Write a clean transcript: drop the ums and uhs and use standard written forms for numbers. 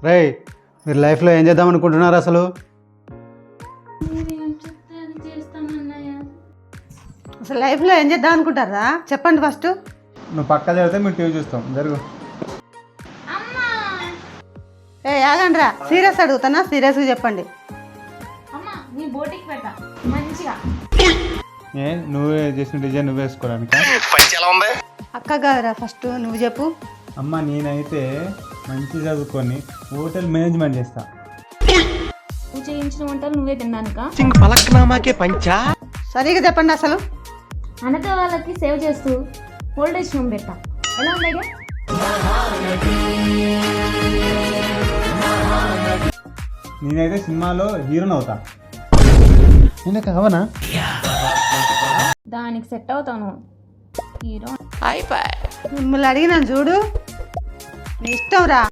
రేయ్, మీరు లైఫ్లో ఏం చేద్దాం అనుకుంటున్నారు అసలు? అసలు లైఫ్లో ఏం చేద్దాం అనుకుంటారా? చెప్పండి ఫస్ట్. నువ్వు పక్క జరిగితే మేము టీవీ చూస్తాం. జరుగు. ఆగండి రా, సీరియస్ అడుగుతానా? సీరియస్గా చెప్పండి. నీ బోటికి పెట్ట మంచిగా. నువ్వే చేసిన డిజైన్ నువ్వు వేసుకోవడానికి. అక్క కాదురా, ఫస్ట్ నువ్వు చెప్పు. అమ్మ, నేనైతే మంచి చదువుకొని హోటల్ మేనేజ్మెంట్ చేస్తా. నువ్వు చేయించిన వంటలు నువ్వే తిన్నానుక. సరిగా చెప్పండి అసలు. అనాథ వాళ్ళకి సేవ్ చేస్తూ ఓల్డేజ్ హోమ్ పెట్టా. ఎలా ఉండగా? నేనైతే సినిమాలో హీరోని అవుతా. నేను కావనా? దానికి సెట్ అవుతాను. హీరో మిమ్మల్ని అడిగినాను చూడు, నీ ఇష్టం రా.